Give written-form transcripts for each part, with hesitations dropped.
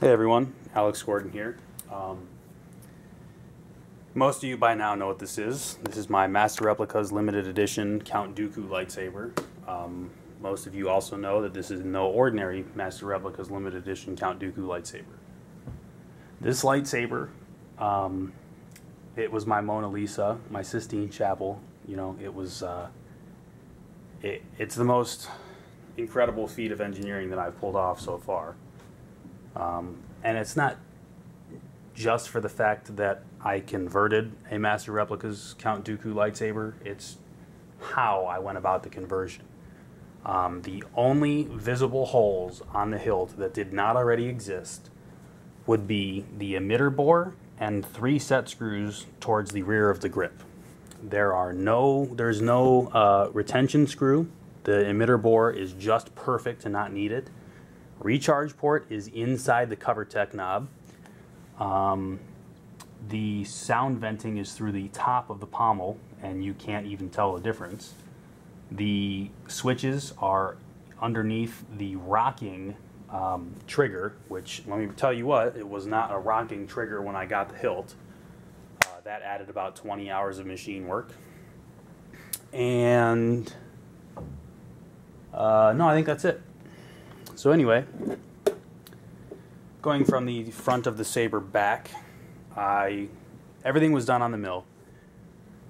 Hey everyone, Alex Gordon here. Most of you by now know what this is. This is my Master Replicas limited edition Count Dooku lightsaber. Most of you also know that this is no ordinary Master Replicas limited edition Count Dooku lightsaber. This lightsaber, it was my Mona Lisa, my Sistine Chapel. You know, it was. It's the most incredible feat of engineering that I've pulled off so far. And it's not just for the fact that I converted a Master Replicas Count Dooku lightsaber, it's how I went about the conversion. The only visible holes on the hilt that did not already exist would be the emitter bore and 3 set screws towards the rear of the grip. There's no retention screw. The emitter bore is just perfect and not needed. Recharge port is inside the CoverTech knob. The sound venting is through the top of the pommel, and you can't even tell the difference. The switches are underneath the rocking trigger, which, let me tell you what, it was not a rocking trigger when I got the hilt. That added about 20 hours of machine work. And no, I think that's it. So anyway, going from the front of the saber back, everything was done on the mill,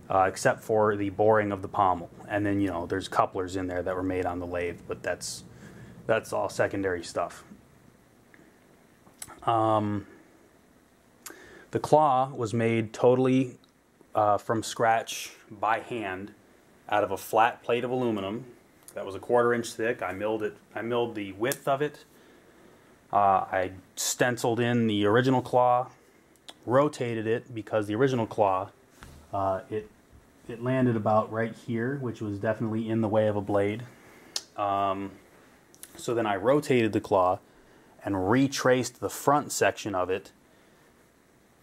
except for the boring of the pommel. And then, you know, there's couplers in there that were made on the lathe, but that's all secondary stuff. The claw was made totally from scratch by hand out of a flat plate of aluminum that was a 1/4 inch thick. I milled the width of it. I stenciled in the original claw, rotated it because the original claw, it landed about right here, which was definitely in the way of a blade. So then I rotated the claw and retraced the front section of it.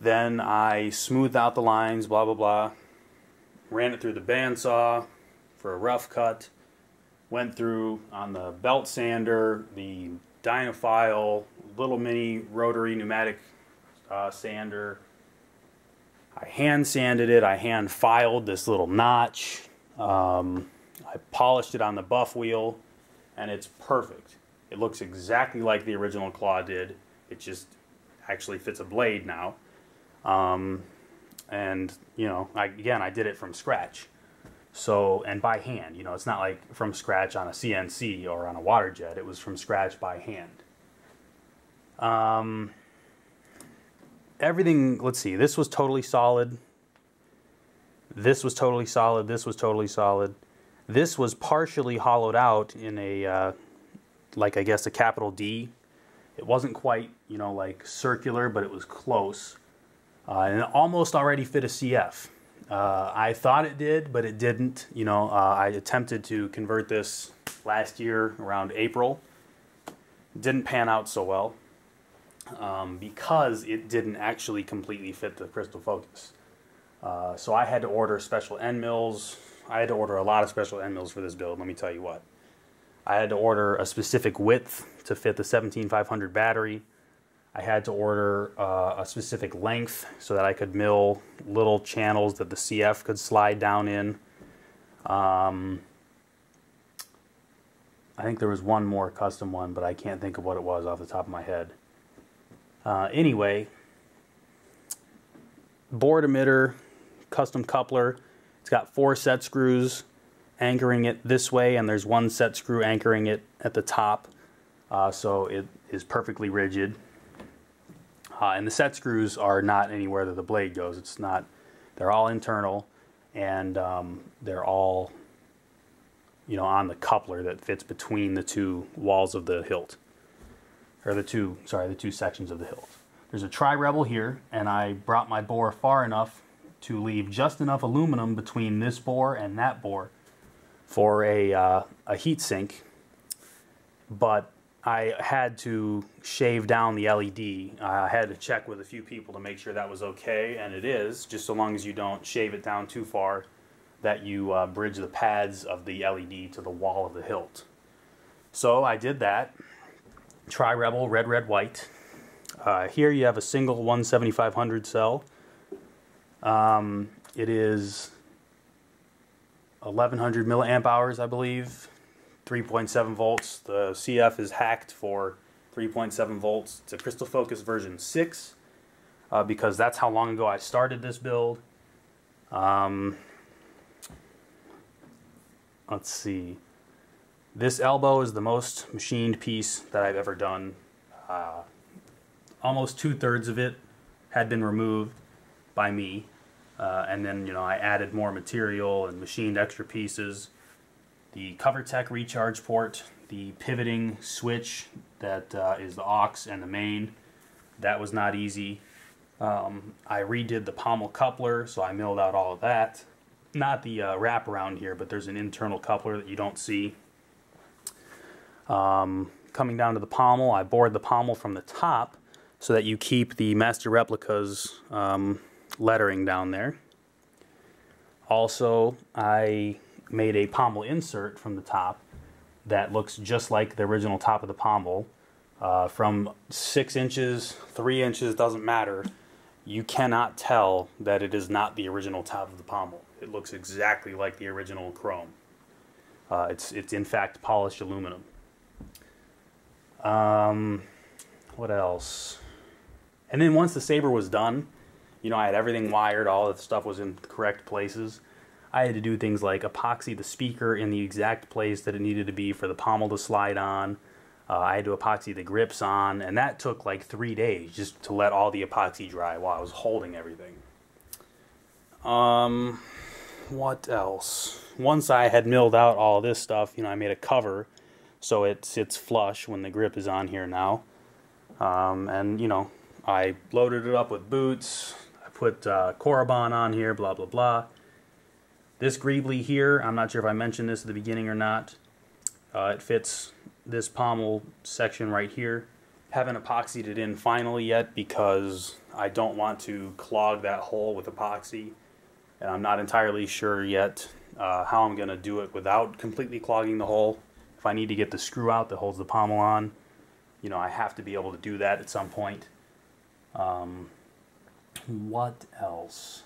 Then I smoothed out the lines, blah, blah, blah. Ran it through the bandsaw for a rough cut. Went through on the belt sander, the Dynafile, little mini rotary pneumatic sander. I hand sanded it. I hand filed this little notch. I polished it on the buff wheel, and it's perfect. It looks exactly like the original claw did. It just actually fits a blade now. And, you know, again, I did it from scratch. So, and by hand, you know, it's not like from scratch on a CNC or on a water jet. It was from scratch by hand. Everything, let's see, this was totally solid. This was totally solid. This was totally solid. This was partially hollowed out in a, like, I guess, a capital D. It wasn't quite, you know, like circular, but it was close. And it almost already fit a CF. I thought it did, but it didn't. You know, I attempted to convert this last year around April. It didn't pan out so well because it didn't actually completely fit the crystal focus. So I had to order special end mills. I had to order a lot of special end mills for this build, let me tell you what. I had to order a specific width to fit the 17500 battery. I had to order a specific length so that I could mill little channels that the CF could slide down in. I think there was one more custom one, but I can't think of what it was off the top of my head. Anyway, board emitter, custom coupler. It's got 4 set screws anchoring it this way, and there's 1 set screw anchoring it at the top, so it is perfectly rigid. And the set screws are not anywhere that the blade goes. It's not. They're all internal, and they're all, you know, on the coupler that fits between the 2 walls of the hilt, or the two sections of the hilt. There's a tri-rebel here, and I brought my bore far enough to leave just enough aluminum between this bore and that bore for a heat sink, but I had to shave down the LED. I had to check with a few people to make sure that was okay, and it is, just so long as you don't shave it down too far that you bridge the pads of the LED to the wall of the hilt. So I did that. Tri-Rebel, red, red, white. Here you have a single 17500 cell. It is 1100 milliamp hours, I believe, 3.7 volts. The CF is hacked for 3.7 volts. It's a Crystal Focus version 6 because that's how long ago I started this build. Let's see. This elbow is the most machined piece that I've ever done. Almost 2/3 of it had been removed by me. And then, you know, I added more material and machined extra pieces. The CoverTech recharge port, the pivoting switch that is the aux and the main, that was not easy. I redid the pommel coupler, so I milled out all of that. Not the wraparound here, but there's an internal coupler that you don't see. Coming down to the pommel, I bored the pommel from the top so that you keep the Master Replicas lettering down there. Also, I made a pommel insert from the top that looks just like the original top of the pommel. From 6 inches, 3 inches, doesn't matter. You cannot tell that it is not the original top of the pommel. It looks exactly like the original chrome. It's in fact polished aluminum. What else? And then once the Saber was done, you know, I had everything wired, all the stuff was in the correct places. I had to do things like epoxy the speaker in the exact place that it needed to be for the pommel to slide on. I had to epoxy the grips on, and that took like 3 days just to let all the epoxy dry while I was holding everything. What else? Once I had milled out all this stuff, you know, I made a cover so it sits flush when the grip is on here now. And, you know, I loaded it up with boots. I put Korobon on here, blah, blah, blah. This greebly here, I'm not sure if I mentioned this at the beginning or not. It fits this pommel section right here. Haven't epoxied it in finally yet because I don't want to clog that hole with epoxy. And I'm not entirely sure yet how I'm going to do it without completely clogging the hole. If I need to get the screw out that holds the pommel on, you know, I have to be able to do that at some point. What else?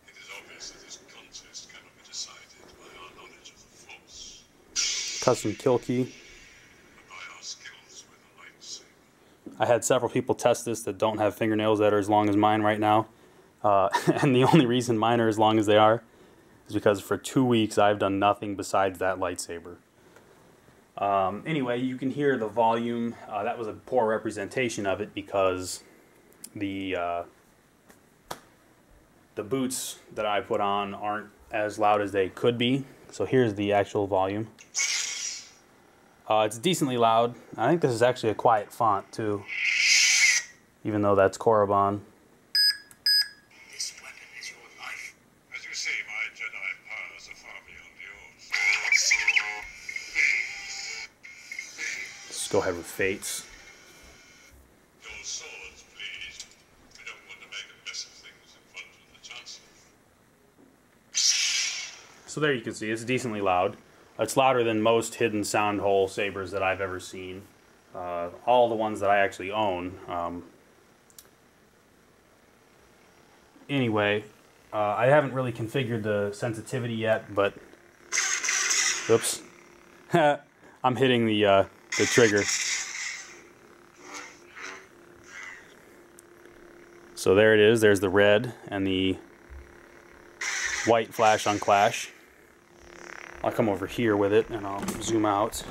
It is obvious that this contest cannot be decided by our knowledge of the Force. Custom kill key. But by our skills with the lightsaber. I had several people test this that don't have fingernails that are as long as mine right now. And the only reason mine are as long as they are is because for 2 weeks I've done nothing besides that lightsaber. Anyway, you can hear the volume. That was a poor representation of it because the boots that I put on aren't as loud as they could be. So here's the actual volume. It's decently loud. I think this is actually a quiet font too, even though that's Korobon. This weapon is your life. As you see, my Jedi powers are far beyond yours. Let's go ahead with Fates. Your swords, please. We don't want to make a mess of things in front of the Chancellor. So there you can see, it's decently loud. It's louder than most hidden sound hole sabers that I've ever seen. All the ones that I actually own. Anyway, I haven't really configured the sensitivity yet, but oops, I'm hitting the trigger. So there it is. There's the red and the white flash on Clash. I'll come over here with it and I'll zoom out.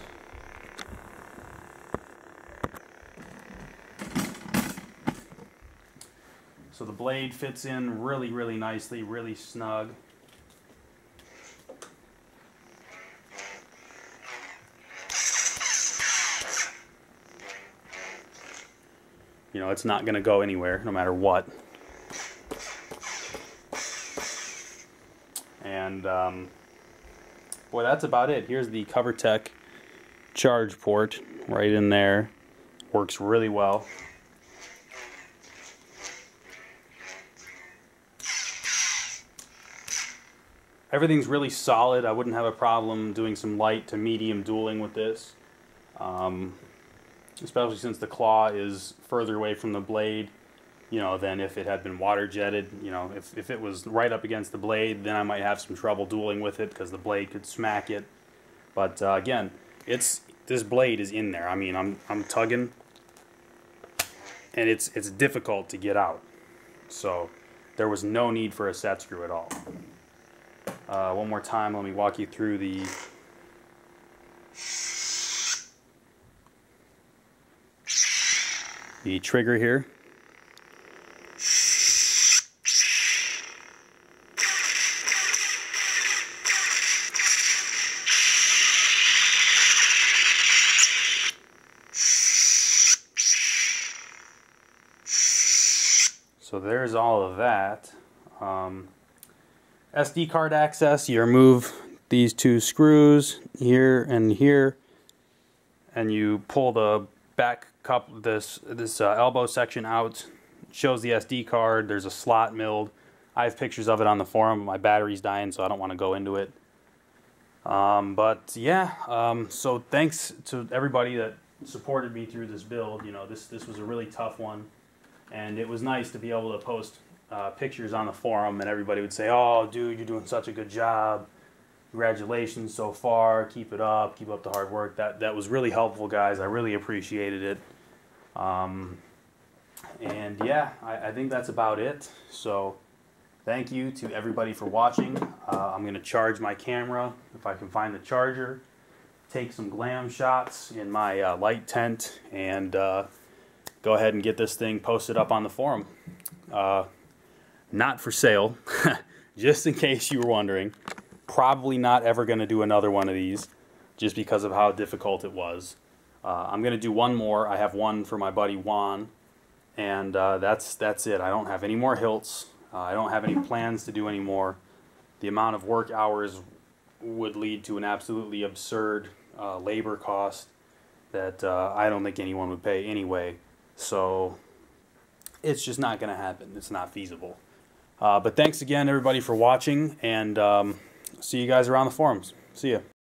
So the blade fits in really, really nicely, really snug. You know, it's not going to go anywhere no matter what. And boy, that's about it. Here's the CoverTech charge port right in there. Works really well. Everything's really solid. I wouldn't have a problem doing some light to medium dueling with this. especially since the claw is further away from the blade, you know, than if it had been water jetted. You know, if it was right up against the blade, then I might have some trouble dueling with it because the blade could smack it. But again, this blade is in there. I mean, I'm tugging, and it's difficult to get out. So there was no need for a set screw at all. One more time, let me walk you through the trigger here. So there's all of that. SD card access, you remove these two screws here and here, and you pull the back cup, this elbow section out. It shows the SD card. There's a slot milled. I have pictures of it on the forum, but my battery's dying, so I don't want to go into it. But yeah, so thanks to everybody that supported me through this build. You know, this was a really tough one. And it was nice to be able to post pictures on the forum, and everybody would say, "Oh, dude, you're doing such a good job. Congratulations so far. Keep it up. Keep up the hard work." That was really helpful, guys. I really appreciated it. And yeah, I think that's about it. So thank you to everybody for watching. I'm going to charge my camera if I can find the charger. Take some glam shots in my light tent, and go ahead and get this thing posted up on the forum. Not for sale, just in case you were wondering. Probably not ever going to do another one of these, just because of how difficult it was. I'm going to do one more. I have one for my buddy Juan, and that's it. I don't have any more hilts. I don't have any plans to do any more. The amount of work hours would lead to an absolutely absurd labor cost that I don't think anyone would pay anyway. So it's just not going to happen. It's not feasible. But thanks again, everybody, for watching, and see you guys around the forums. See ya.